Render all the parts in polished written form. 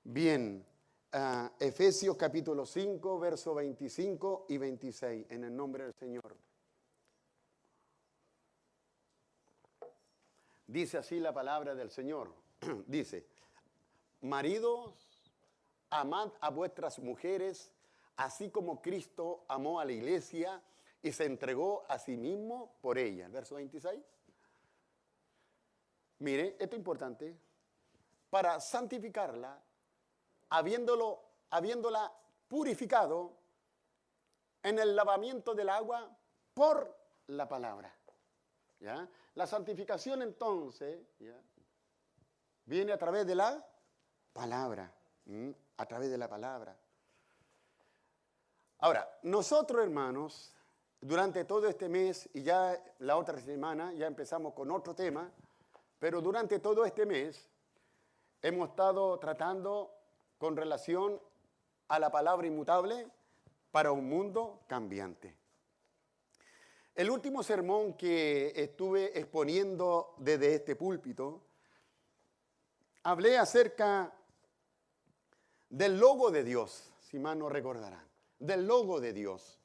Bien, Efesios capítulo 5, versos 25 y 26, en el nombre del Señor. Dice así la palabra del Señor. Dice, maridos, amad a vuestras mujeres, así como Cristo amó a la iglesia y se entregó a sí mismo por ella. Verso 26. Mire, esto es importante. Para santificarla, habiéndola purificado en el lavamiento del agua por la palabra. ¿Ya? La santificación entonces, ¿ya?, viene a través de la palabra. A través de la palabra. Ahora, nosotros, hermanos, durante todo este mes y ya la otra semana, ya empezamos con otro tema, pero durante todo este mes hemos estado tratando con relación a la palabra inmutable para un mundo cambiante. El último sermón que estuve exponiendo desde este púlpito, hablé acerca del logo de Dios, si mal no recordarán, del logo de Dios,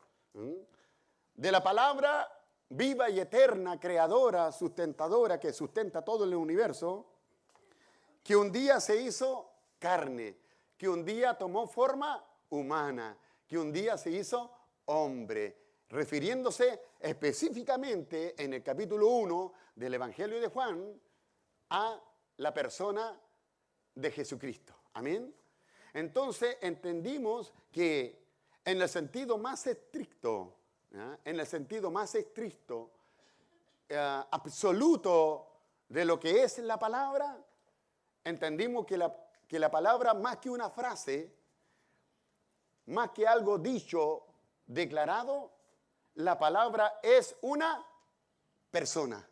de la palabra viva y eterna, creadora, sustentadora, que sustenta todo el universo, que un día se hizo carne, que un día tomó forma humana, que un día se hizo hombre, refiriéndose específicamente en el capítulo 1 del Evangelio de Juan a la persona de Jesucristo. Amén. Entonces entendimos que en el sentido más estricto, absoluto de lo que es la palabra, entendimos que la palabra, más que una frase, más que algo dicho, declarado, la palabra es una persona.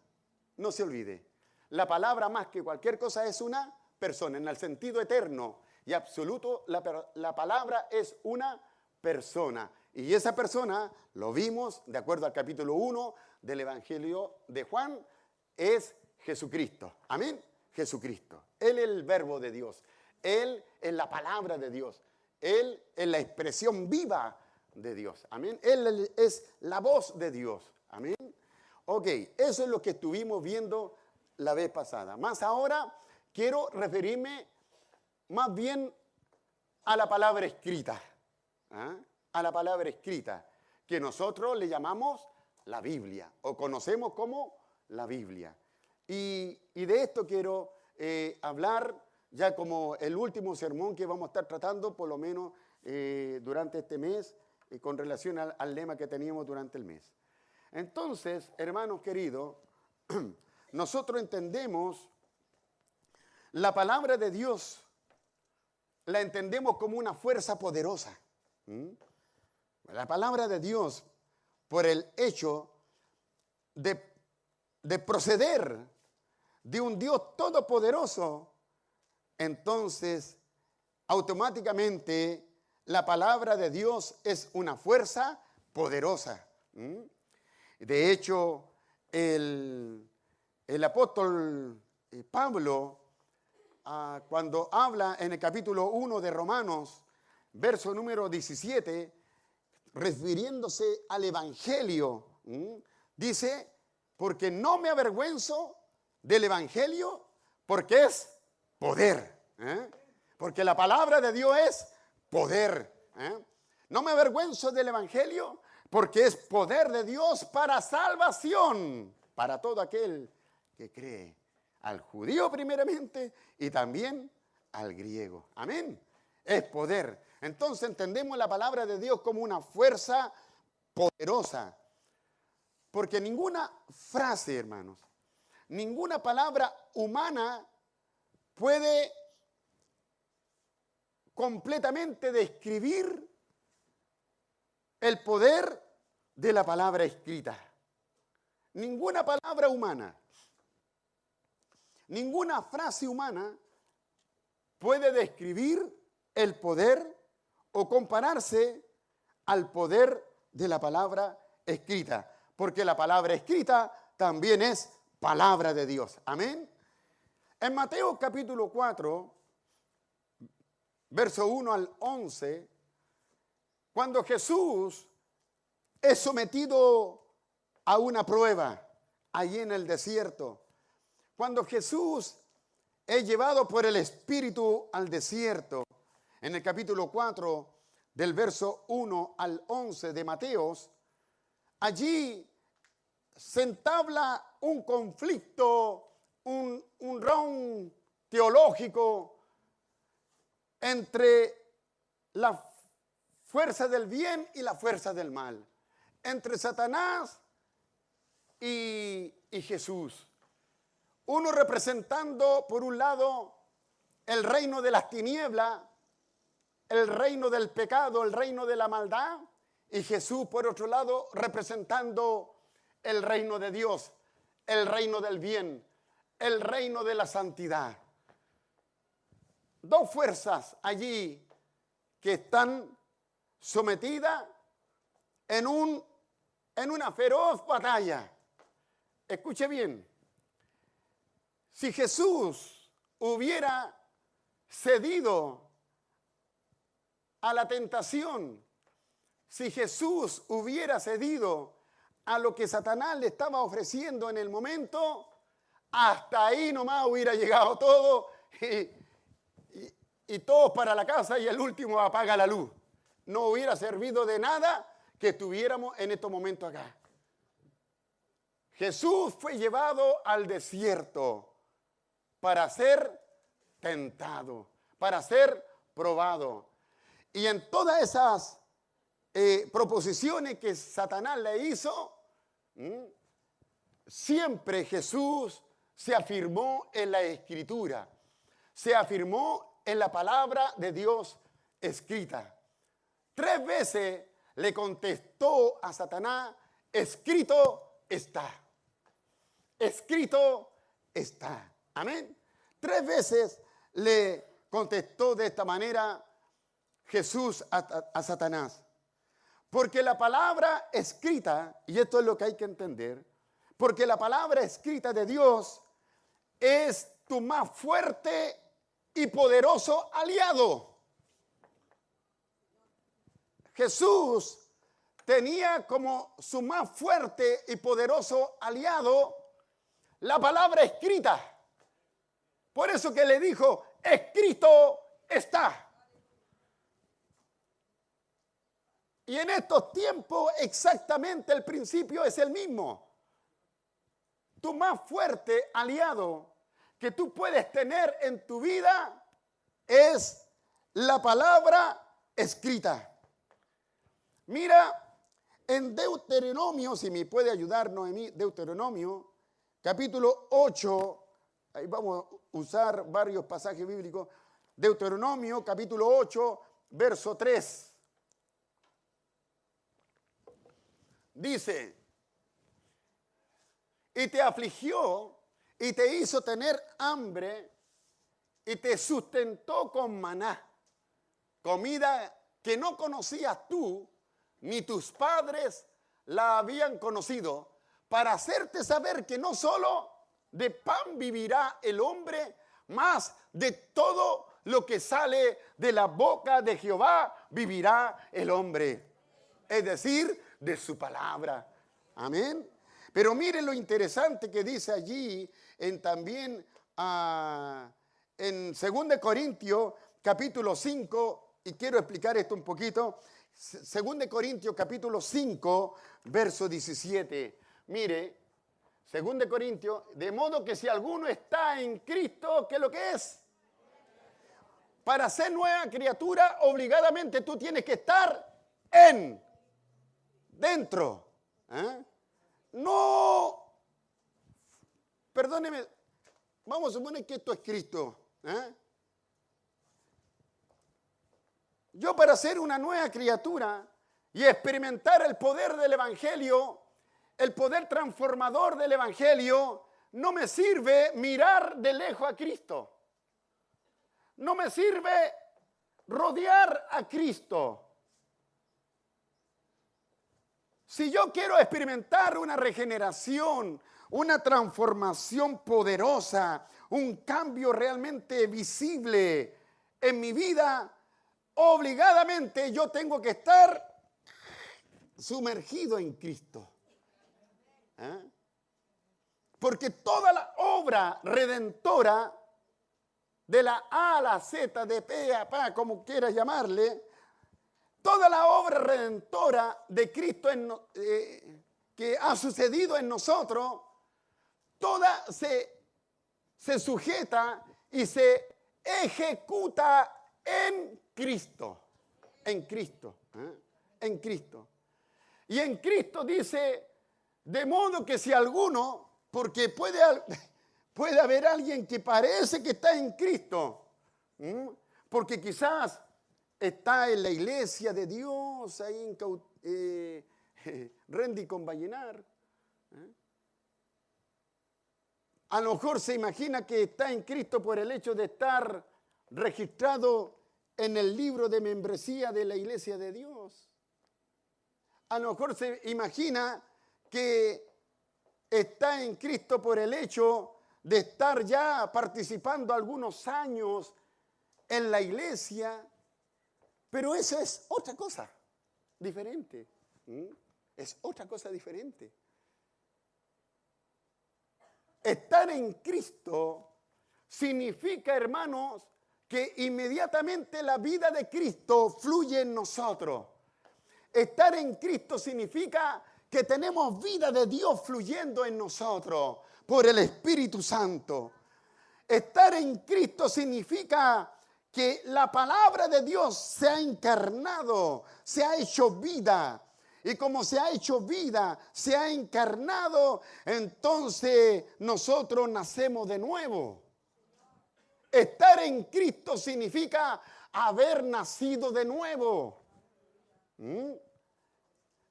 No se olvide. La palabra, más que cualquier cosa, es una persona. En el sentido eterno y absoluto, la palabra es una persona. Y esa persona, lo vimos de acuerdo al capítulo 1 del Evangelio de Juan, es Jesucristo. Amén. Jesucristo. Él es el verbo de Dios. Él es la palabra de Dios. Él es la expresión viva de Dios. Amén. Él es la voz de Dios. Amén. Ok, eso es lo que estuvimos viendo la vez pasada. Más ahora quiero referirme más bien a la palabra escrita. A la palabra escrita, que nosotros le llamamos la Biblia, o conocemos como la Biblia. Y de esto quiero hablar ya como el último sermón que vamos a estar tratando, por lo menos durante este mes, con relación al lema que teníamos durante el mes. Entonces, hermanos queridos, nosotros entendemos la palabra de Dios, la entendemos como una fuerza poderosa. La palabra de Dios, por el hecho de proceder de un Dios todopoderoso, entonces automáticamente la palabra de Dios es una fuerza poderosa. De hecho, el apóstol Pablo, cuando habla en el capítulo 1 de Romanos, verso número 17, refiriéndose al Evangelio, dice, porque no me avergüenzo del Evangelio, porque es poder. Porque la palabra de Dios es poder. No me avergüenzo del Evangelio, porque es poder de Dios para salvación, para todo aquel que cree, al judío primeramente y también al griego. Amén. Es poder. Entonces entendemos la palabra de Dios como una fuerza poderosa. Porque ninguna frase, hermanos, ninguna palabra humana puede completamente describir el poder de la palabra escrita. Ninguna palabra humana, ninguna frase humana puede describir el poder o compararse al poder de la palabra escrita, porque la palabra escrita también es palabra de Dios. Amén. En Mateo capítulo 4, verso 1 al 11, cuando Jesús es sometido a una prueba allí en el desierto. Cuando Jesús es llevado por el Espíritu al desierto, en el capítulo 4, del verso 1 al 11 de Mateos, allí se entabla un conflicto, un round teológico entre la fuerza del bien y la fuerza del mal, entre Satanás y Jesús. Uno representando, por un lado, el reino de las tinieblas, el reino del pecado, el reino de la maldad, y Jesús, por otro lado, representando el reino de Dios, el reino del bien, el reino de la santidad. Dos fuerzas allí que están sometidas en una feroz batalla. Escuche bien. Si Jesús hubiera cedido a la tentación, si Jesús hubiera cedido a lo que Satanás le estaba ofreciendo en el momento, hasta ahí nomás hubiera llegado todo y todos para la casa y el último apaga la luz. No hubiera servido de nada que estuviéramos en estos momentos acá. Jesús fue llevado al desierto para ser tentado, para ser probado. Y en todas esas proposiciones que Satanás le hizo, siempre Jesús se afirmó en la Escritura, se afirmó en la palabra de Dios escrita. 3 veces le contestó a Satanás: escrito está. Escrito está. Amén. 3 veces le contestó de esta manera Jesús a Satanás. Porque la palabra escrita, y esto es lo que hay que entender, porque la palabra escrita de Dios es tu más fuerte y poderoso aliado. Jesús tenía como su más fuerte y poderoso aliado la palabra escrita. Por eso que le dijo: escrito está. Y en estos tiempos exactamente el principio es el mismo. Tu más fuerte aliado que tú puedes tener en tu vida es la palabra escrita. Mira, en Deuteronomio, si me puede ayudar Noemí, Deuteronomio, capítulo 8, ahí vamos a usar varios pasajes bíblicos. Deuteronomio, capítulo 8, verso 3. Dice: y te afligió y te hizo tener hambre y te sustentó con maná, comida que no conocías tú ni tus padres la habían conocido, para hacerte saber que no solo de pan vivirá el hombre, mas de todo lo que sale de la boca de Jehová vivirá el hombre. Es decir, de su palabra. Amén. Pero miren lo interesante que dice allí también en 2 Corintios capítulo 5, y quiero explicar esto un poquito. 2 Corintios capítulo 5, verso 17. Mire, 2 Corintios, de modo que si alguno está en Cristo, ¿qué es lo que es? Para ser nueva criatura, obligadamente tú tienes que estar dentro. No, perdóneme, vamos a suponer que esto es Cristo. Yo, para ser una nueva criatura y experimentar el poder del Evangelio, el poder transformador del Evangelio, no me sirve mirar de lejos a Cristo. No me sirve rodear a Cristo. Si yo quiero experimentar una regeneración, una transformación poderosa, un cambio realmente visible en mi vida, obligadamente yo tengo que estar sumergido en Cristo. ¿Eh? Porque toda la obra redentora, de la A a la Z, de P a P, como quieras llamarle, toda la obra redentora de Cristo que ha sucedido en nosotros, toda se sujeta y se ejecuta en Cristo. En Cristo. En Cristo. Y en Cristo dice, de modo que si alguno, porque puede haber alguien que parece que está en Cristo, porque quizás está en la iglesia de Dios, ahí en Rendi con Vallenar. A lo mejor se imagina que está en Cristo por el hecho de estar registrado en el libro de membresía de la iglesia de Dios. A lo mejor se imagina que está en Cristo por el hecho de estar ya participando algunos años en la iglesia, pero eso es otra cosa diferente. Es otra cosa diferente. Estar en Cristo significa, hermanos, que inmediatamente la vida de Cristo fluye en nosotros. Estar en Cristo significa que tenemos vida de Dios fluyendo en nosotros por el Espíritu Santo. Estar en Cristo significa que la palabra de Dios se ha encarnado, se ha hecho vida. Y como se ha hecho vida, se ha encarnado, entonces nosotros nacemos de nuevo. Estar en Cristo significa haber nacido de nuevo.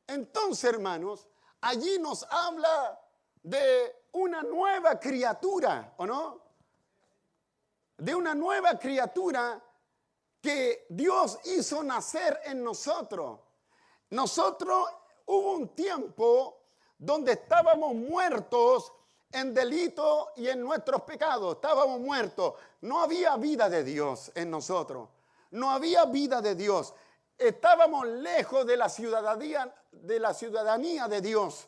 Entonces, hermanos, allí nos habla de una nueva criatura, ¿o no? De una nueva criatura que Dios hizo nacer en nosotros. Nosotros hubo un tiempo donde estábamos muertos en delito y en nuestros pecados. Estábamos muertos. No había vida de Dios en nosotros. No había vida de Dios. Estábamos lejos de la ciudadanía de Dios.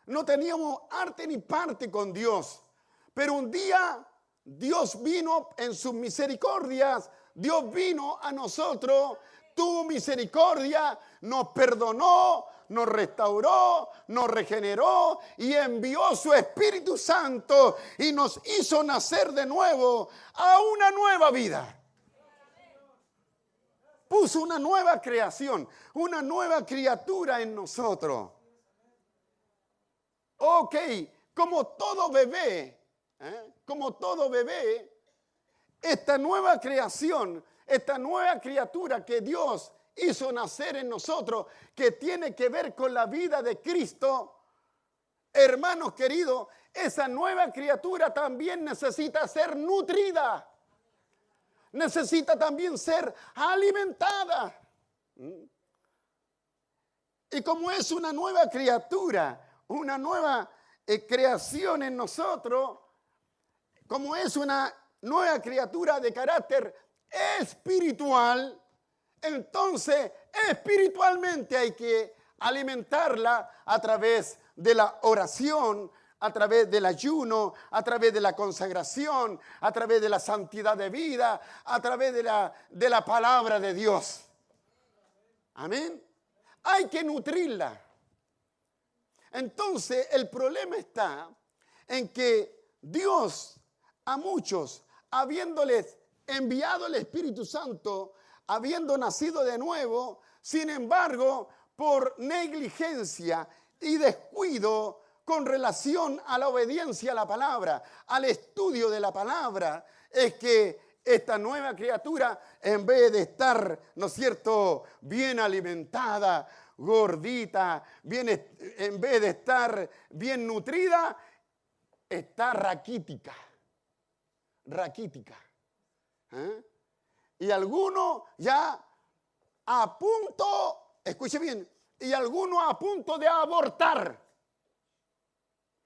No teníamos arte ni parte con Dios. Pero un día Dios vino en sus misericordias. Dios vino a nosotros, tuvo misericordia, nos perdonó, nos restauró, nos regeneró y envió su Espíritu Santo y nos hizo nacer de nuevo a una nueva vida. Puso una nueva creación, una nueva criatura en nosotros. Ok, como todo bebé, esta nueva creación, esta nueva criatura que Dios hizo nacer en nosotros, que tiene que ver con la vida de Cristo, hermanos queridos, esa nueva criatura también necesita ser nutrida. Necesita también ser alimentada. Y como es una nueva criatura, una nueva creación en nosotros, como es una nueva criatura de carácter espiritual, entonces espiritualmente hay que alimentarla a través de la oración, a través del ayuno, a través de la consagración, a través de la santidad de vida, a través de la palabra de Dios. Amén. Hay que nutrirla. Entonces el problema está en que Dios a muchos, habiéndoles enviado el Espíritu Santo, habiendo nacido de nuevo, sin embargo, por negligencia y descuido con relación a la obediencia a la palabra, al estudio de la palabra, es que esta nueva criatura, en vez de estar, ¿no es cierto?, bien alimentada, gordita, en vez de estar bien nutrida, está raquítica. Y algunos ya a punto, escuche bien, y algunos a punto de abortar.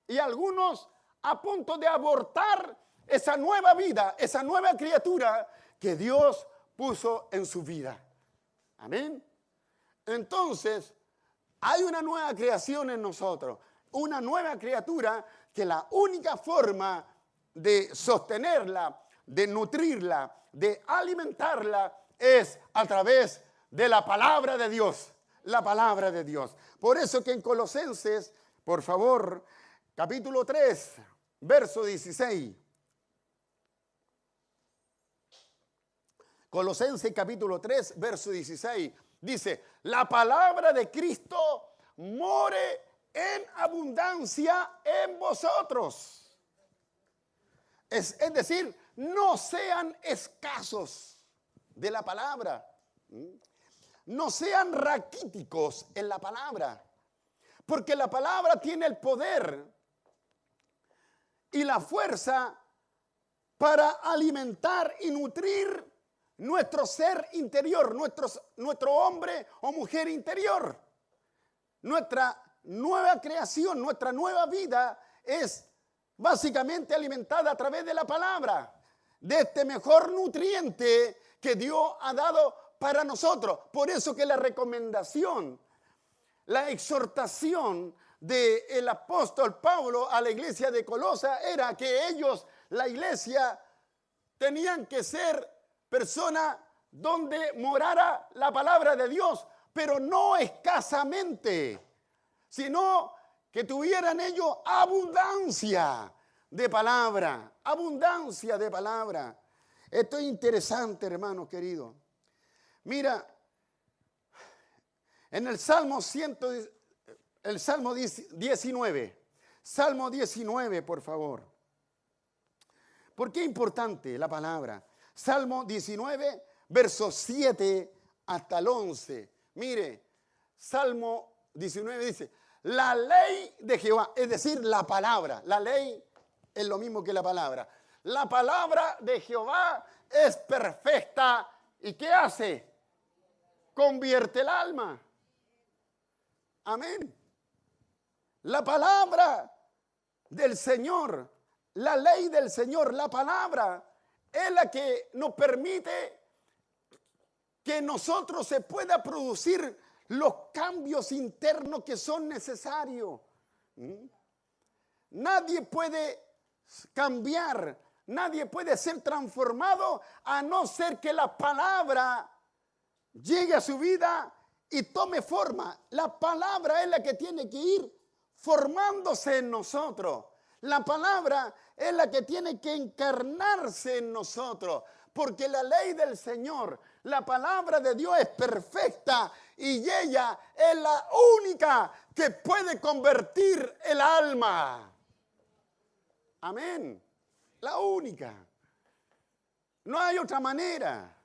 Y algunos a punto de abortar esa nueva vida, esa nueva criatura que Dios puso en su vida. Amén. Entonces, hay una nueva creación en nosotros, una nueva criatura que la única forma de sostenerla, de nutrirla, de alimentarla es a través de la palabra de Dios. La palabra de Dios. Por eso que en Colosenses, por favor, capítulo 3, verso 16. Colosenses capítulo 3, verso 16. Dice, la palabra de Cristo more en abundancia en vosotros. Es decir, no sean escasos de la palabra. No sean raquíticos en la palabra. Porque la palabra tiene el poder y la fuerza para alimentar y nutrir nuestro ser interior, nuestro hombre o mujer interior. Nuestra nueva creación, nuestra nueva vida es básicamente alimentada a través de la palabra, de este mejor nutriente que Dios ha dado para nosotros. Por eso que la recomendación, la exhortación del apóstol Pablo a la iglesia de Colosa era que ellos, la iglesia, tenían que ser personas donde morara la palabra de Dios, pero no escasamente, sino que tuvieran ellos abundancia de palabra, abundancia de palabra. Esto es interesante, hermanos queridos. Mira, en el Salmo 19, Salmo 19, por favor. ¿Por qué es importante la palabra? Salmo 19, versos 7 hasta el 11. Mire, Salmo 19 dice, la ley de Jehová, es decir, la palabra. La ley es lo mismo que la palabra. La palabra de Jehová es perfecta. ¿Y qué hace? Convierte el alma. Amén. La palabra del Señor, la ley del Señor, la palabra es la que nos permite que nosotros se pueda producir los cambios internos que son necesarios. Nadie puede cambiar, nadie puede ser transformado a no ser que la palabra llegue a su vida y tome forma. La palabra es la que tiene que ir formándose en nosotros. La palabra es la que tiene que encarnarse en nosotros, porque la ley del Señor, la palabra de Dios es perfecta y ella es la única que puede convertir el alma. Amén. La única. No hay otra manera.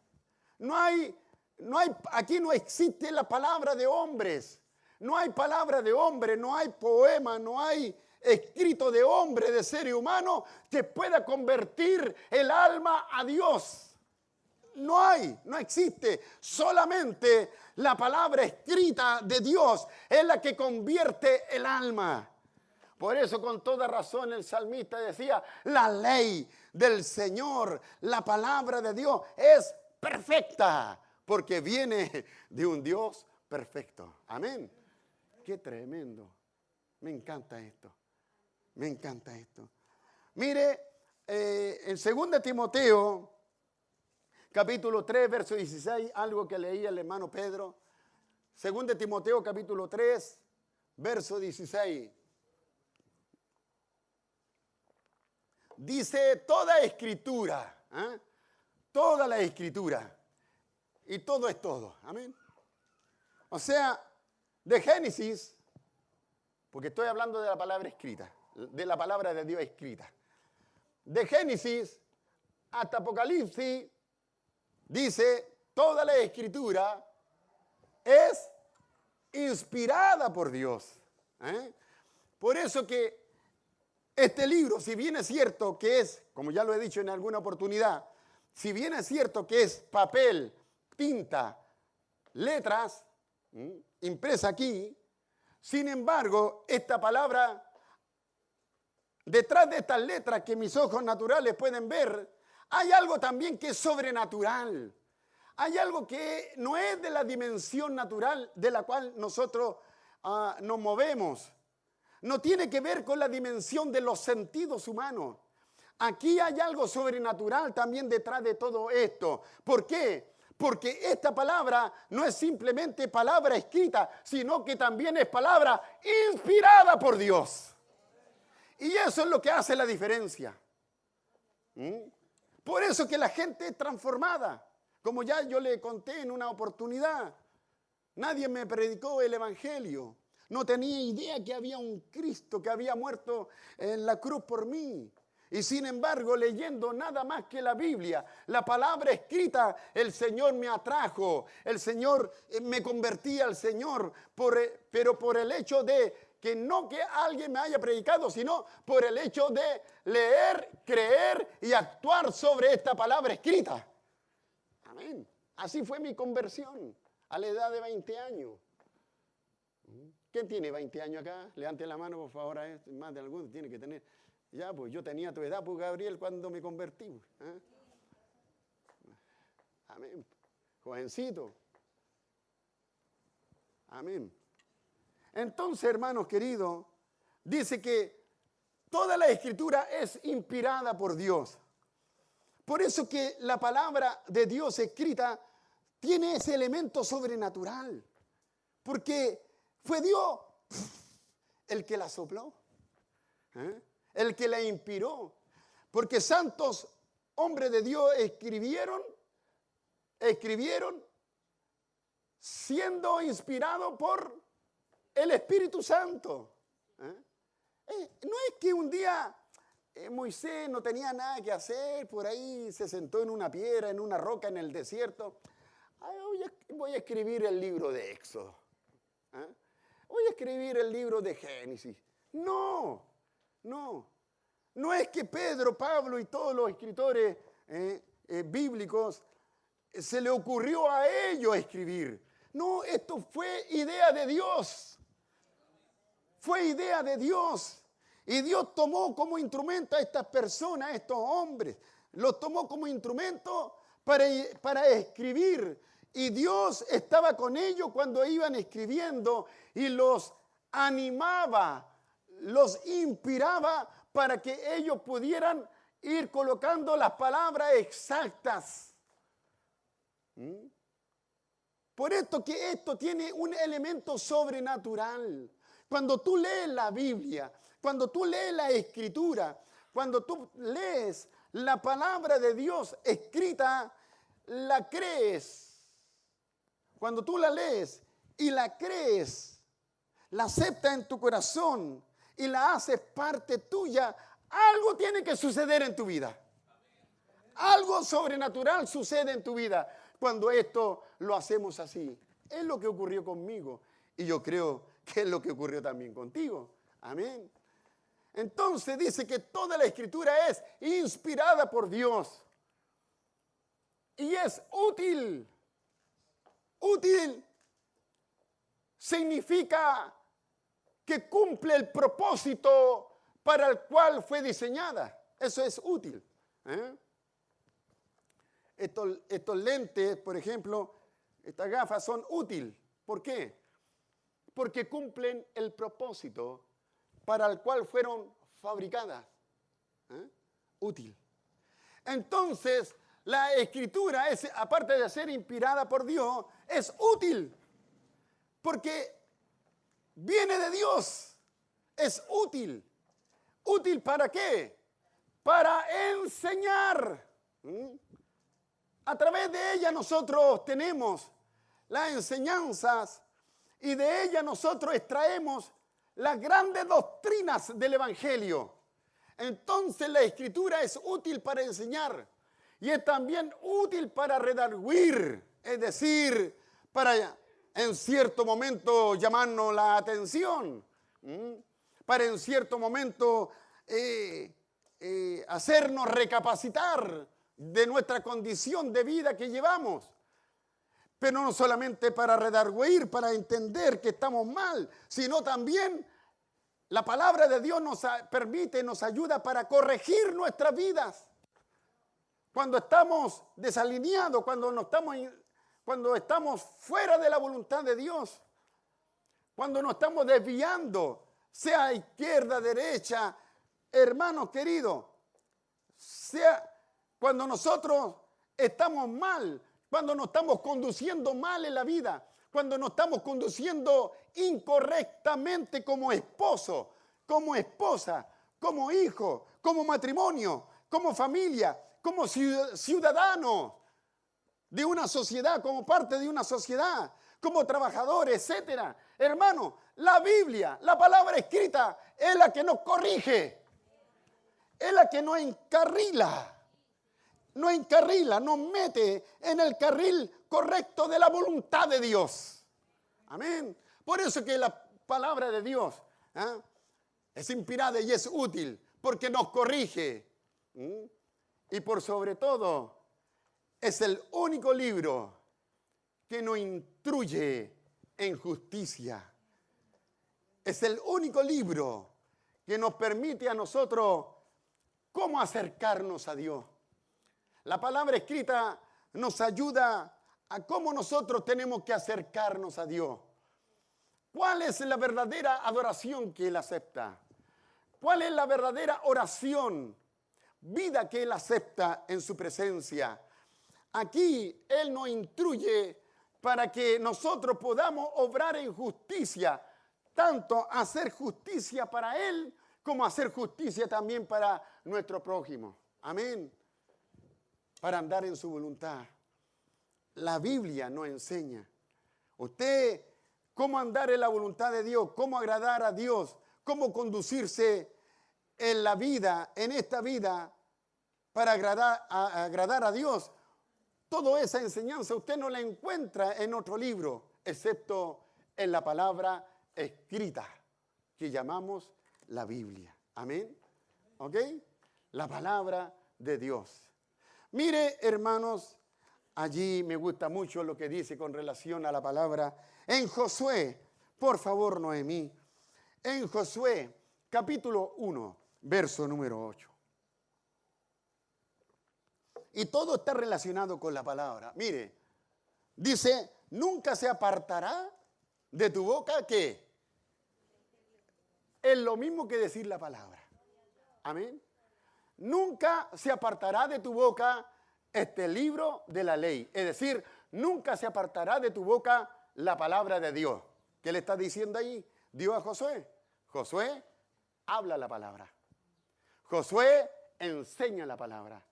Aquí no existe la palabra de hombres. No hay palabra de hombre, no hay poema, no hay escrito de hombre, de ser humano que pueda convertir el alma a Dios. No existe. Solamente la palabra escrita de Dios es la que convierte el alma. Por eso con toda razón el salmista decía, la ley del Señor, la palabra de Dios es perfecta, porque viene de un Dios perfecto. Amén. Qué tremendo. Me encanta esto. Me encanta esto. Mire, en 2 Timoteo, capítulo 3, verso 16, algo que leía el hermano Pedro. 2 Timoteo, capítulo 3, verso 16. Dice toda escritura, toda la escritura, y todo es todo. Amén. O sea, de Génesis, porque estoy hablando de la palabra escrita, de la palabra de Dios escrita. De Génesis hasta Apocalipsis, dice, toda la escritura es inspirada por Dios. Por eso que este libro, si bien es cierto que es, como ya lo he dicho en alguna oportunidad, si bien es cierto que es papel, tinta, letras, impresa aquí, sin embargo, esta palabra, detrás de estas letras que mis ojos naturales pueden ver, hay algo también que es sobrenatural. hay algo que no es de la dimensión natural de la cual nosotros nos movemos. No tiene que ver con la dimensión de los sentidos humanos. Aquí hay algo sobrenatural también detrás de todo esto. ¿Por qué? Porque esta palabra no es simplemente palabra escrita, sino que también es palabra inspirada por Dios. Y eso es lo que hace la diferencia. Por eso que la gente es transformada. Como ya yo le conté en una oportunidad, nadie me predicó el evangelio. No tenía idea que había un Cristo que había muerto en la cruz por mí. Y sin embargo, leyendo nada más que la Biblia, la palabra escrita, el Señor me atrajo. El Señor me convertí al Señor, pero por el hecho de que no que alguien me haya predicado, sino por el hecho de leer, creer y actuar sobre esta palabra escrita. Amén. Así fue mi conversión a la edad de 20 años. ¿Quién tiene 20 años acá? Levante la mano, por favor, a este. Más de alguno tiene que tener. Ya, pues yo tenía tu edad, pues Gabriel, cuando me convertí. ¿Eh? Amén. Jovencito. Amén. Entonces, hermanos queridos, dice que toda la escritura es inspirada por Dios. Por eso que la palabra de Dios escrita tiene ese elemento sobrenatural. Porque fue Dios el que la sopló. El que la inspiró. Porque santos hombres de Dios escribieron siendo inspirados por el Espíritu Santo. No es que un día Moisés no tenía nada que hacer, por ahí se sentó en una piedra, en una roca, en el desierto. Voy a escribir el libro de Éxodo. Voy a escribir el libro de Génesis. No es que Pedro, Pablo y todos los escritores bíblicos se le ocurrió a ellos escribir. No, esto fue idea de Dios. Fue idea de Dios. Y Dios tomó como instrumento a estas personas, a estos hombres. Los tomó como instrumento para escribir. Y Dios estaba con ellos cuando iban escribiendo y los animaba, los inspiraba para que ellos pudieran ir colocando las palabras exactas. Por esto que esto tiene un elemento sobrenatural. Cuando tú lees la Biblia, cuando tú lees la Escritura, cuando tú lees la palabra de Dios escrita, la crees. Cuando tú la lees y la crees, la aceptas en tu corazón y la haces parte tuya, algo tiene que suceder en tu vida. Algo sobrenatural sucede en tu vida cuando esto lo hacemos así. Es lo que ocurrió conmigo y yo creo que es lo que ocurrió también contigo. Amén. Entonces dice que toda la escritura es inspirada por Dios y es útil. Útil significa que cumple el propósito para el cual fue diseñada. Eso es útil. Estos lentes, por ejemplo, estas gafas son útiles. ¿Por qué? Porque cumplen el propósito para el cual fueron fabricadas. Útil. Entonces, la escritura, aparte de ser inspirada por Dios, es útil. Porque viene de Dios. Es útil. ¿Útil para qué? Para enseñar. A través de ella nosotros tenemos las enseñanzas y de ella nosotros extraemos las grandes doctrinas del Evangelio. Entonces la escritura es útil para enseñar y es también útil para redarguir, es decir, para en cierto momento llamarnos la atención, para en cierto momento hacernos recapacitar de nuestra condición de vida que llevamos. Pero no solamente para redarguir, para entender que estamos mal, sino también la palabra de Dios nos permite, nos ayuda para corregir nuestras vidas. Cuando estamos desalineados, cuando no estamos cuando estamos fuera de la voluntad de Dios, cuando nos estamos desviando, sea a izquierda, derecha, hermanos queridos, sea cuando nosotros estamos mal, cuando nos estamos conduciendo mal en la vida, cuando nos estamos conduciendo incorrectamente como esposo, como esposa, como hijo, como matrimonio, como familia, como ciudadanos de una sociedad, como parte de una sociedad, como trabajadores, etcétera. Hermano, la Biblia, la palabra escrita, es la que nos corrige, es la que nos encarrila, nos mete en el carril correcto de la voluntad de Dios. Amén. Por eso que la palabra de Dios es inspirada y es útil, porque nos corrige. Y por sobre todo, es el único libro que nos instruye en justicia. Es el único libro que nos permite a nosotros cómo acercarnos a Dios. La palabra escrita nos ayuda a cómo nosotros tenemos que acercarnos a Dios. ¿Cuál es la verdadera adoración que Él acepta? ¿Cuál es la verdadera oración, vida que Él acepta en su presencia? Aquí Él nos instruye para que nosotros podamos obrar en justicia, tanto hacer justicia para Él como hacer justicia también para nuestro prójimo. Amén. Para andar en su voluntad. La Biblia nos enseña. Usted, cómo andar en la voluntad de Dios, cómo agradar a Dios, cómo conducirse en la vida, en esta vida, para agradar a Dios. Toda esa enseñanza usted no la encuentra en otro libro, excepto en la palabra escrita, que llamamos la Biblia. Amén. ¿Ok? La palabra de Dios. Mire, hermanos, allí me gusta mucho lo que dice con relación a la palabra en Josué. Por favor, Noemí. En Josué, capítulo 1, verso número 8. Y todo está relacionado con la palabra. Mire, dice, nunca se apartará de tu boca, ¿qué? Es lo mismo que decir la palabra. Amén. Nunca se apartará de tu boca este libro de la ley. Es decir, nunca se apartará de tu boca la palabra de Dios. ¿Qué le está diciendo ahí Dios a Josué? Josué habla la palabra. Josué enseña la palabra.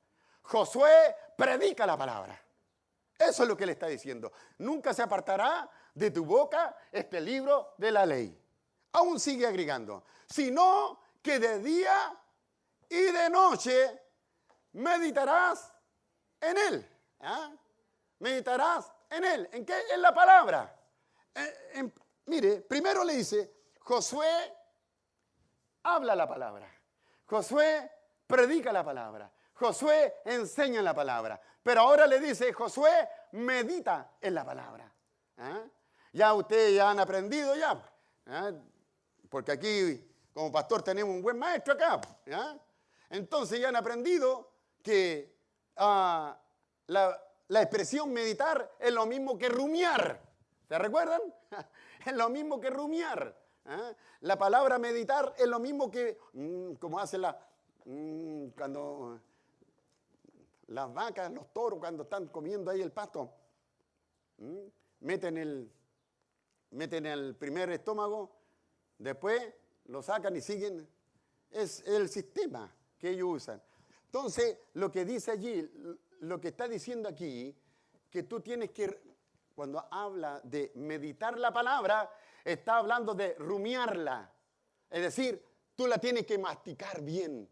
Josué predica la palabra. Eso es lo que le está diciendo. Nunca se apartará de tu boca este libro de la ley. Aún sigue agregando. Sino que de día y de noche meditarás en él. Meditarás en él. ¿En qué? En la palabra. Mire, primero le dice, Josué habla la palabra. Josué predica la palabra. Josué enseña la palabra. Pero ahora le dice, Josué medita en la palabra. Ya ustedes ya han aprendido ya. Porque aquí como pastor tenemos un buen maestro acá. Entonces ya han aprendido que la expresión meditar es lo mismo que rumiar. ¿Se recuerdan? Es lo mismo que rumiar. La palabra meditar es lo mismo que, como hace cuando las vacas, los toros, cuando están comiendo ahí el pasto, meten el primer estómago, después lo sacan y siguen. Es el sistema que ellos usan. Entonces, lo que dice allí, lo que está diciendo aquí, que tú tienes que, cuando habla de meditar la palabra, está hablando de rumiarla. Es decir, tú la tienes que masticar bien.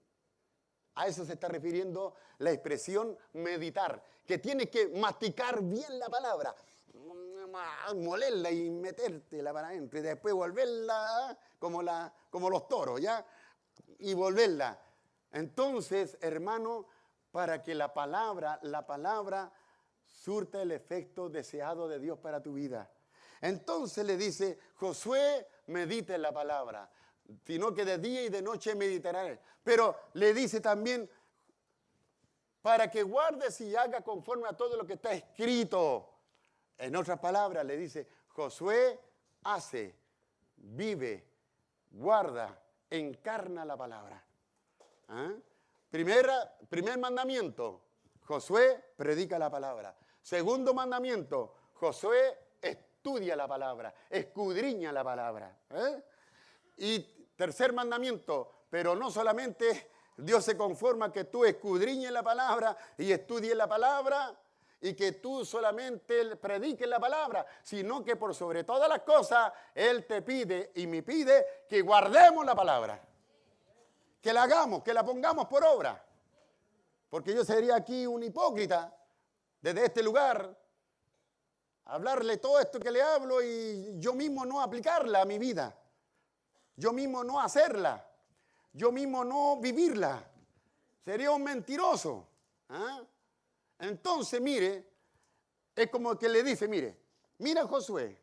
A eso se está refiriendo la expresión meditar, que tienes que masticar bien la palabra, molerla y metértela para adentro y después volverla como los toros, ¿ya? Y volverla. Entonces, hermano, para que la palabra surta el efecto deseado de Dios para tu vida. Entonces le dice, Josué, medita en la palabra, sino que de día y de noche meditará. Pero le dice también, para que guardes y hagas conforme a todo lo que está escrito En otras palabras, le dice, Josué hace, vive, guarda, encarna la palabra. ¿Ah? Primer mandamiento, Josué predica la palabra. Segundo mandamiento, Josué estudia la palabra, escudriña la palabra. Y tercer mandamiento, pero no solamente Dios se conforma que tú escudriñes la palabra y estudies la palabra y que tú solamente prediques la palabra, sino que por sobre todas las cosas Él te pide y me pide que guardemos la palabra, que la hagamos, que la pongamos por obra. Porque yo sería aquí un hipócrita desde este lugar, hablarle todo esto que le hablo y yo mismo no aplicarla a mi vida, yo mismo no hacerla, yo mismo no vivirla. Sería un mentiroso. ¿Ah? Entonces, mire, es como que le dice, mira Josué,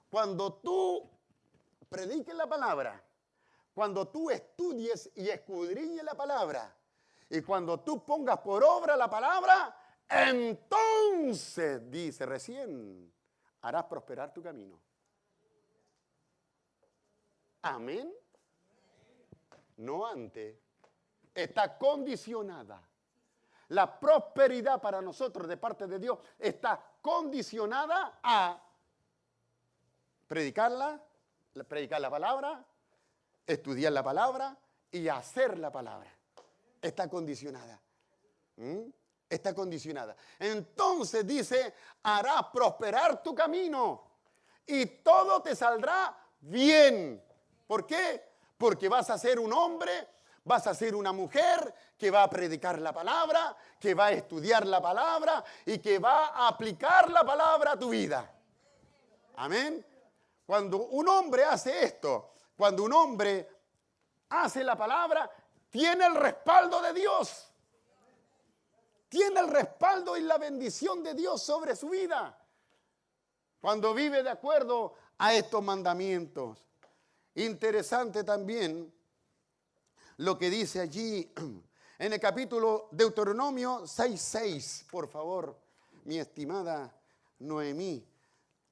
cuando tú prediques la palabra, cuando tú estudies y escudriñes la palabra, y cuando tú pongas por obra la palabra, entonces, dice recién, harás prosperar tu camino. Amén. No antes. Está condicionada. La prosperidad para nosotros de parte de Dios está condicionada a predicar la palabra, estudiar la palabra y hacer la palabra. Está condicionada. Está condicionada. Entonces dice, harás prosperar tu camino y todo te saldrá bien. ¿Por qué? Porque vas a ser un hombre, vas a ser una mujer que va a predicar la palabra, que va a estudiar la palabra y que va a aplicar la palabra a tu vida. Amén. Cuando un hombre hace esto, cuando un hombre hace la palabra, tiene el respaldo de Dios. Tiene el respaldo y la bendición de Dios sobre su vida. Cuando vive de acuerdo a estos mandamientos. Interesante también lo que dice allí en el capítulo Deuteronomio 6:6. Por favor, mi estimada Noemí.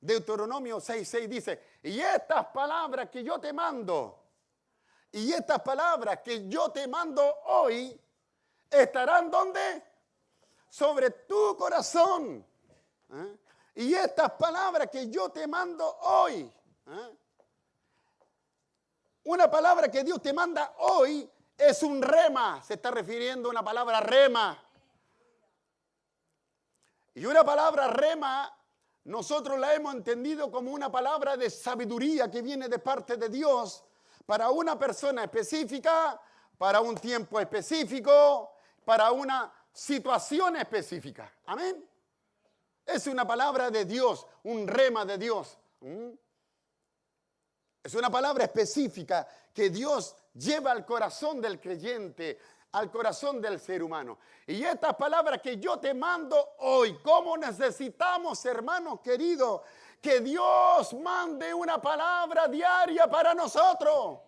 Deuteronomio 6:6 dice, y estas palabras que yo te mando, y estas palabras que yo te mando hoy, estarán ¿dónde? Sobre tu corazón. Y estas palabras que yo te mando hoy. Una palabra que Dios te manda hoy es un rema. Se está refiriendo a una palabra rema. Y una palabra rema, nosotros la hemos entendido como una palabra de sabiduría que viene de parte de Dios para una persona específica, para un tiempo específico, para una situación específica. Amén. Es una palabra de Dios, un rema de Dios. Es una palabra específica que Dios lleva al corazón del creyente, al corazón del ser humano. Y estas palabras que yo te mando hoy, ¿cómo necesitamos, hermanos queridos, que Dios mande una palabra diaria para nosotros?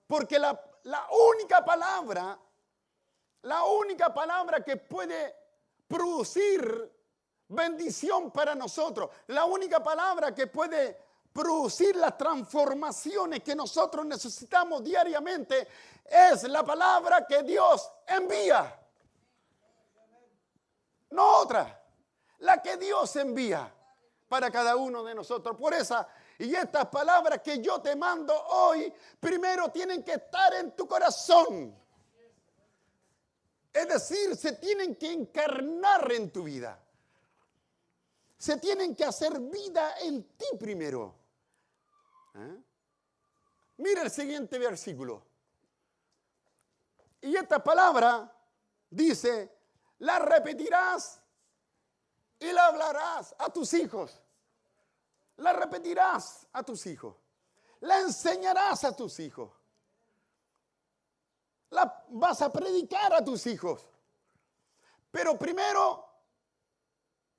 Porque la única palabra que puede producir bendición para nosotros, la única palabra que puede producir las transformaciones que nosotros necesitamos diariamente es la palabra que Dios envía. No otra, la que Dios envía para cada uno de nosotros. Por esa y estas palabras que yo te mando hoy, primero tienen que estar en tu corazón. Es decir, se tienen que encarnar en tu vida. Se tienen que hacer vida en ti primero. Mira el siguiente versículo. Y esta palabra dice, la repetirás y la hablarás a tus hijos. La repetirás a tus hijos. La enseñarás a tus hijos. La vas a predicar a tus hijos. Pero primero,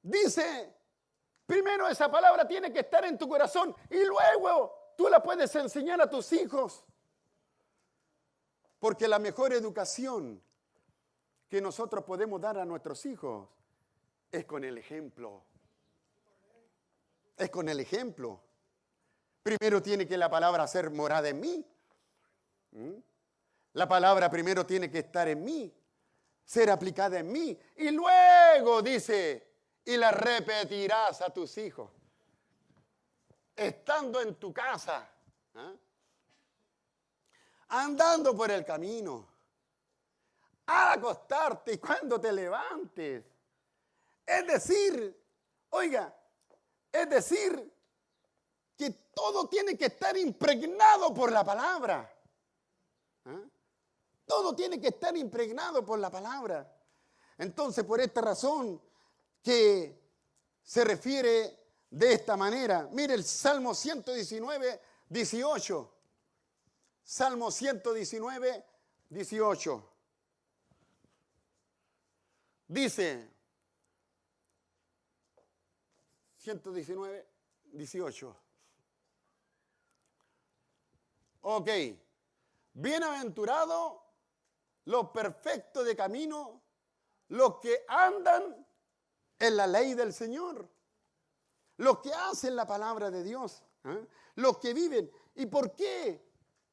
dice, primero esa palabra tiene que estar en tu corazón y luego tú la puedes enseñar a tus hijos. Porque la mejor educación que nosotros podemos dar a nuestros hijos es con el ejemplo. Es con el ejemplo. Primero tiene que la palabra ser morada en mí. La palabra primero tiene que estar en mí, ser aplicada en mí. Y luego dice, y la repetirás a tus hijos. Estando en tu casa, andando por el camino, al acostarte y cuando te levantes. Es decir, oiga, es decir, que todo tiene que estar impregnado por la palabra. Todo tiene que estar impregnado por la palabra. Entonces, por esta razón que se refiere de esta manera. Mire el Salmo 119, 18. Salmo 119, 18. Dice, 119, 18. Ok. Bienaventurados los perfectos de camino, los que andan en la ley del Señor, los que hacen la palabra de Dios, los que viven. ¿Y por qué?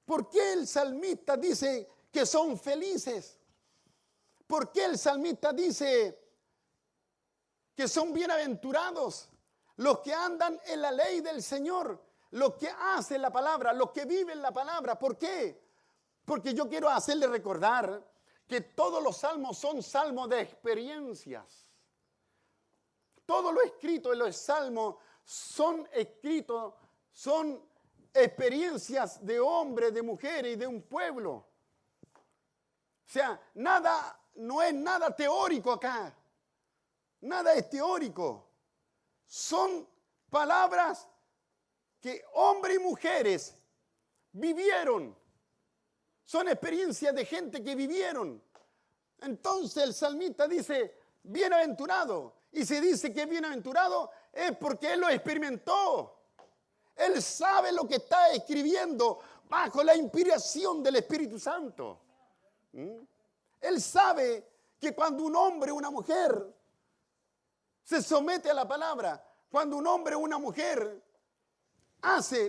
¿Por qué el salmista dice que son felices? ¿Por qué el salmista dice que son bienaventurados los que andan en la ley del Señor, los que hacen la palabra, los que viven la palabra? ¿Por qué? Porque yo quiero hacerle recordar que todos los salmos son salmos de experiencias. Todo lo escrito en los salmos son escritos, son experiencias de hombres, de mujeres y de un pueblo. O sea, nada, no es nada teórico acá. Nada es teórico. Son palabras que hombres y mujeres vivieron. Son experiencias de gente que vivieron. Entonces el salmista dice, bienaventurado. Y se dice que es bienaventurado es porque él lo experimentó. Él sabe lo que está escribiendo bajo la inspiración del Espíritu Santo. Él sabe que cuando un hombre o una mujer se somete a la palabra, cuando un hombre o una mujer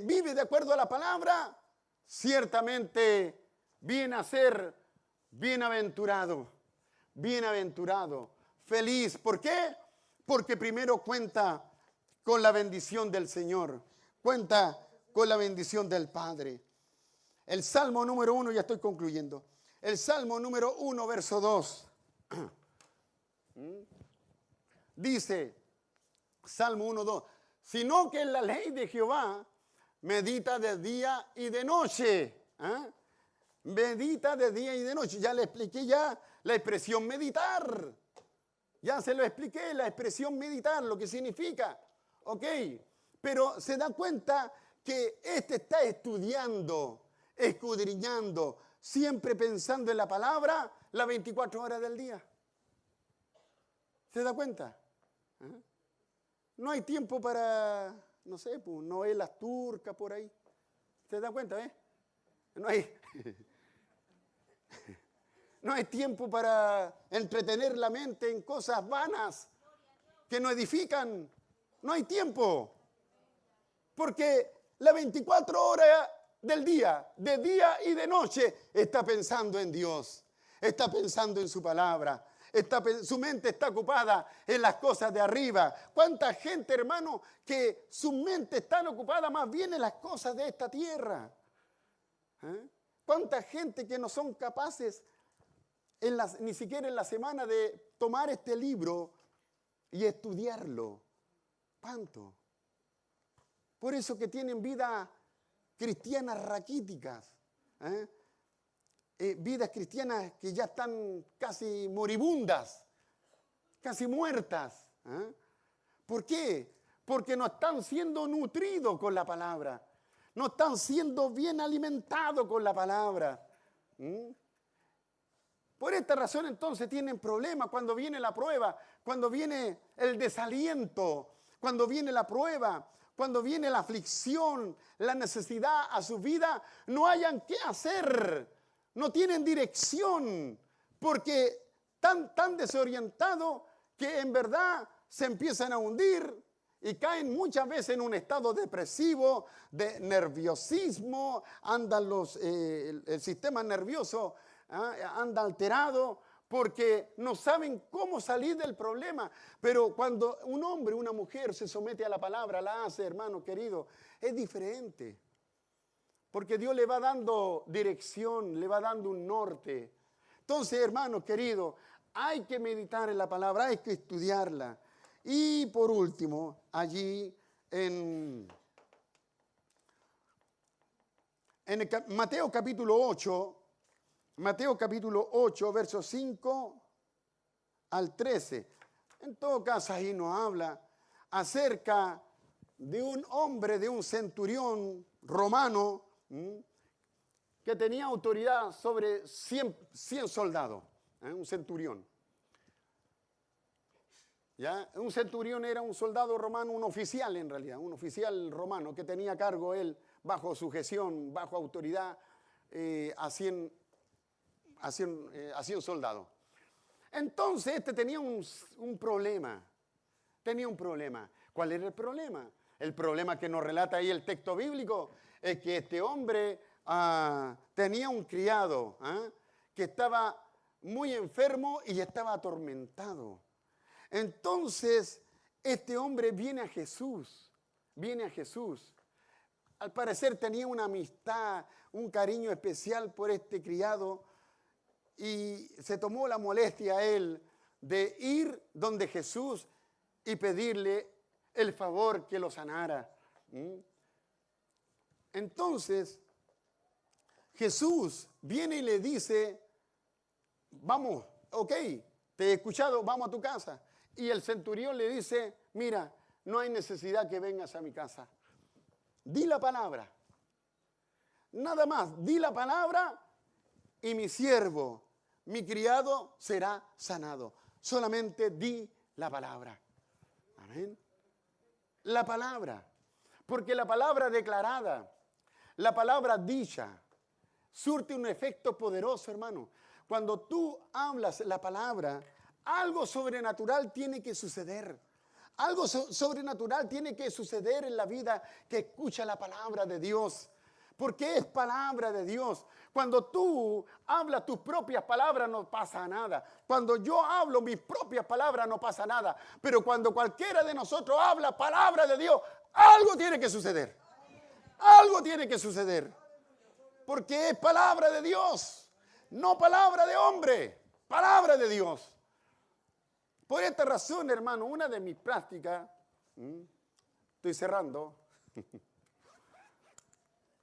vive de acuerdo a la palabra, ciertamente viene a ser bienaventurado, bienaventurado, feliz. ¿Por qué? Porque primero cuenta con la bendición del Señor, cuenta con la bendición del Padre. El Salmo número 1, ya estoy concluyendo. El Salmo número 1, verso 2. Dice, Salmo 1, 2. Sino que en la ley de Jehová medita de día y de noche. Medita de día y de noche. Ya le expliqué ya la expresión meditar. Ya se lo expliqué, la expresión meditar, lo que significa. Ok, pero se da cuenta que está estudiando, escudriñando, siempre pensando en la palabra las 24 horas del día. ¿Se da cuenta? No hay tiempo para, no sé, pues, novelas turcas por ahí. ¿Se da cuenta, No hay tiempo para entretener la mente en cosas vanas que no edifican. No hay tiempo. Porque las 24 horas del día, de día y de noche, está pensando en Dios. Está pensando en su palabra. Su mente está ocupada en las cosas de arriba. ¿Cuánta gente, hermano, que su mente está ocupada más bien en las cosas de esta tierra? ¿Cuánta gente que no son capaces ni siquiera en la semana de tomar este libro y estudiarlo? ¿Cuánto? Por eso que tienen vidas cristianas raquíticas, vidas cristianas que ya están casi moribundas, casi muertas. ¿Por qué? Porque no están siendo nutridos con la palabra, no están siendo bien alimentados con la palabra. Por esta razón entonces tienen problemas cuando viene la prueba, cuando viene el desaliento, cuando viene la prueba, cuando viene la aflicción, la necesidad a su vida, no hayan qué hacer, no tienen dirección, porque están tan desorientados que en verdad se empiezan a hundir y caen muchas veces en un estado depresivo, de nerviosismo, andan el sistema nervioso anda alterado porque no saben cómo salir del problema. Pero cuando un hombre, una mujer se somete a la palabra, la hace, hermano querido, es diferente. Porque Dios le va dando dirección, le va dando un norte. Entonces, hermano querido, hay que meditar en la palabra, hay que estudiarla. Y por último, allí en Mateo capítulo 8, versos 5 al 13. En todo caso, ahí nos habla acerca de un hombre, de un centurión romano, que tenía autoridad sobre 100 soldados, un centurión. ¿Ya? Un centurión era un soldado romano, un oficial en realidad, un oficial romano que tenía a cargo él bajo sujeción, bajo autoridad a 100 soldados. Entonces este tenía un problema, ¿Cuál era el problema? El problema que nos relata ahí el texto bíblico es que este hombre tenía un criado que estaba muy enfermo y estaba atormentado. Entonces, este hombre viene a Jesús. Al parecer tenía una amistad, un cariño especial por este criado y se tomó la molestia a él de ir donde Jesús y pedirle el favor que lo sanara. Entonces, Jesús viene y le dice, vamos, ok, te he escuchado, vamos a tu casa. Y el centurión le dice, mira, no hay necesidad que vengas a mi casa. Di la palabra. Nada más, di la palabra y mi siervo, mi criado será sanado. Solamente di la palabra. Amén. La palabra. Porque la palabra declarada, la palabra dicha, surte un efecto poderoso, hermano. Cuando tú hablas la palabra, algo sobrenatural tiene que suceder. Algo sobrenatural tiene que suceder en la vida que escucha la palabra de Dios. Porque es palabra de Dios. Cuando tú hablas tus propias palabras no pasa nada. Cuando yo hablo mis propias palabras no pasa nada. Pero cuando cualquiera de nosotros habla palabra de Dios, algo tiene que suceder. Algo tiene que suceder. Porque es palabra de Dios. No palabra de hombre. Palabra de Dios. Por esta razón, hermano, una de mis prácticas, estoy cerrando,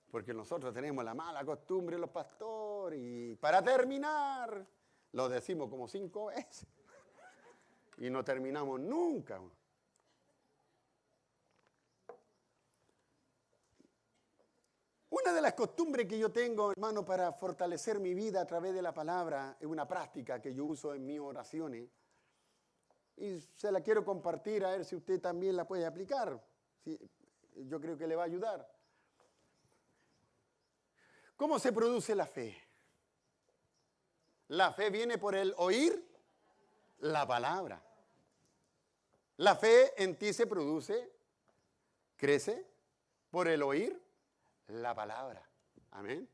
porque nosotros tenemos la mala costumbre, los pastores, y para terminar, lo decimos como 5 veces, y no terminamos nunca. Una de las costumbres que yo tengo, hermano, para fortalecer mi vida a través de la palabra, es una práctica que yo uso en mis oraciones, y se la quiero compartir a ver si usted también la puede aplicar. Sí, yo creo que le va a ayudar. ¿Cómo se produce la fe? La fe viene por el oír la palabra. La fe en ti se produce, crece, por el oír la palabra. Amén.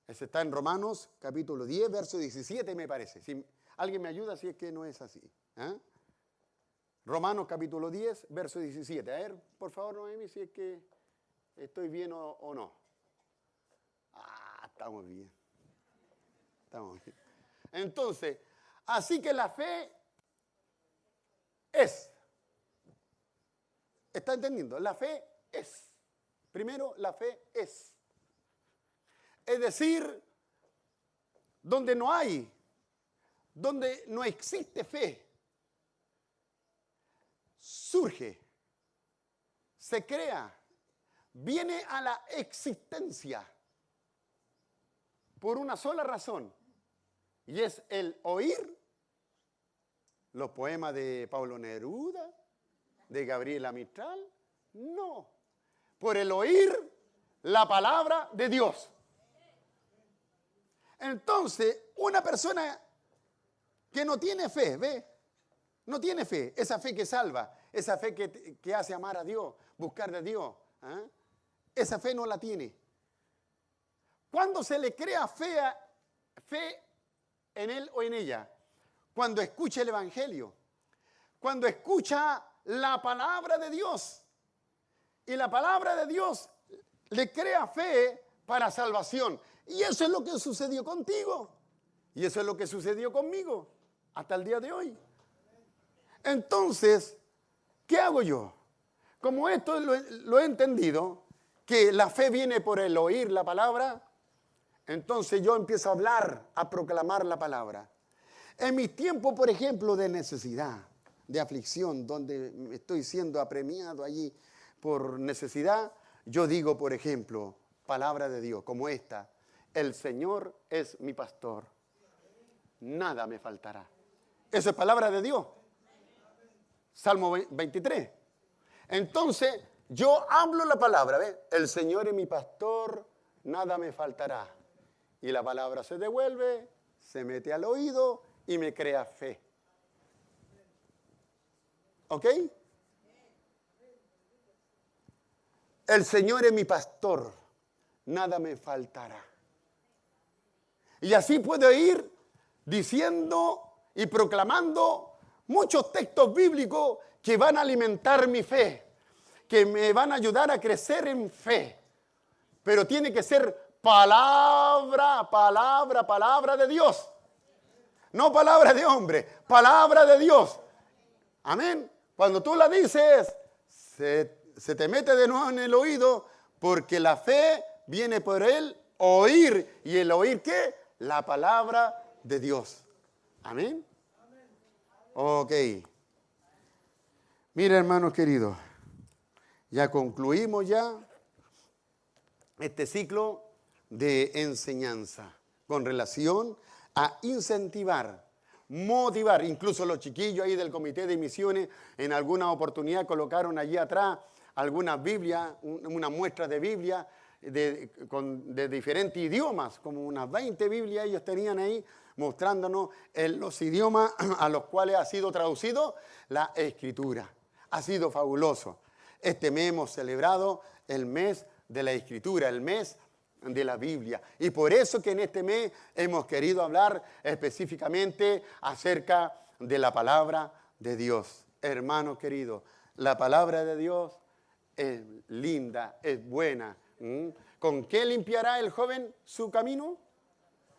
Ese está en Romanos capítulo 10, verso 17 me parece. Si alguien me ayuda si es que no es así. Romanos capítulo 10, verso 17. A ver, por favor, Noemi, si es que estoy bien o no. Estamos bien. Entonces, así que la fe es. ¿Está entendiendo? La fe es. Primero, la fe es. Es decir, donde no existe fe, surge, se crea, viene a la existencia por una sola razón, y es el oír los poemas de Pablo Neruda, de Gabriela Mistral, no, por el oír la palabra de Dios. Entonces, una persona que no tiene fe, ¿ve? No tiene fe, esa fe que salva, esa fe que hace amar a Dios, buscar de Dios. ¿Eh? Esa fe no la tiene. ¿Cuándo se le crea fe en él o en ella? Cuando escucha el Evangelio, cuando escucha la palabra de Dios. Y la palabra de Dios le crea fe para salvación. Y eso es lo que sucedió contigo. Y eso es lo que sucedió conmigo hasta el día de hoy. Entonces, ¿qué hago yo? Como esto lo he entendido, que la fe viene por el oír la palabra, entonces yo empiezo a hablar, a proclamar la palabra. En mis tiempos, por ejemplo, de necesidad, de aflicción, donde estoy siendo apremiado allí por necesidad, yo digo, por ejemplo, palabra de Dios como esta: el Señor es mi pastor, nada me faltará. Eso es palabra de Dios. Salmo 23. Entonces, yo hablo la palabra, ¿ves? El Señor es mi pastor, nada me faltará. Y la palabra se devuelve, se mete al oído y me crea fe. ¿Ok? El Señor es mi pastor, nada me faltará. Y así puedo ir diciendo y proclamando muchos textos bíblicos que van a alimentar mi fe, que me van a ayudar a crecer en fe. Pero tiene que ser palabra, palabra, palabra de Dios. No palabra de hombre, palabra de Dios. Amén. Cuando tú la dices, se te mete de nuevo en el oído, porque la fe viene por el oír. ¿Y el oír qué? La palabra de Dios. Amén. Ok. Mira, hermanos queridos, ya concluimos ya este ciclo de enseñanza con relación a incentivar, motivar. Incluso los chiquillos ahí del comité de misiones en alguna oportunidad colocaron allí atrás algunas Biblias, una muestra de Biblia de diferentes idiomas, como unas 20 Biblias ellos tenían ahí, mostrándonos los idiomas a los cuales ha sido traducido la Escritura. Ha sido fabuloso. Este mes hemos celebrado el mes de la Escritura, el mes de la Biblia. Y por eso que en este mes hemos querido hablar específicamente acerca de la palabra de Dios. Hermanos queridos, la palabra de Dios es linda, es buena. ¿Con qué limpiará el joven su camino?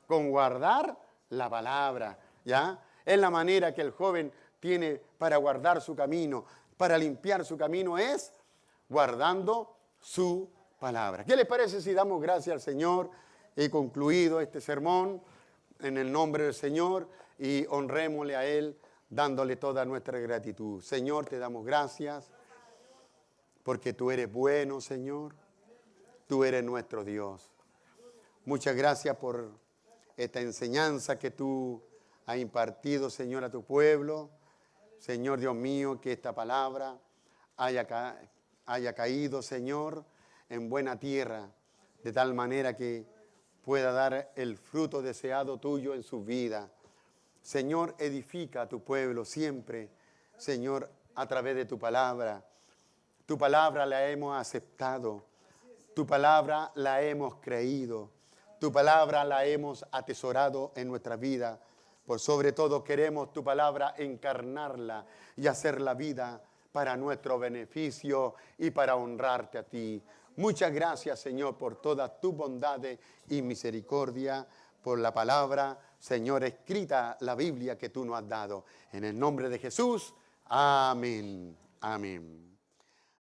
Con guardar la palabra, ¿ya? Es la manera que el joven tiene para guardar su camino, para limpiar su camino, es guardando su palabra. ¿Qué les parece si damos gracias al Señor? He concluido este sermón en el nombre del Señor y honrémosle a Él dándole toda nuestra gratitud. Señor, te damos gracias porque tú eres bueno, Señor. Tú eres nuestro Dios. Muchas gracias por esta enseñanza que tú has impartido, Señor, a tu pueblo. Señor Dios mío, que esta palabra haya caído, Señor, en buena tierra, de tal manera que pueda dar el fruto deseado tuyo en su vida. Señor, edifica a tu pueblo siempre, Señor, a través de tu palabra. Tu palabra la hemos aceptado. Tu palabra la hemos creído. Tu palabra la hemos atesorado en nuestra vida. Por sobre todo queremos tu palabra encarnarla y hacer la vida para nuestro beneficio y para honrarte a ti. Muchas gracias, Señor, por todas tus bondades y misericordia, por la palabra, Señor, escrita, la Biblia que tú nos has dado. En el nombre de Jesús, amén. Amén.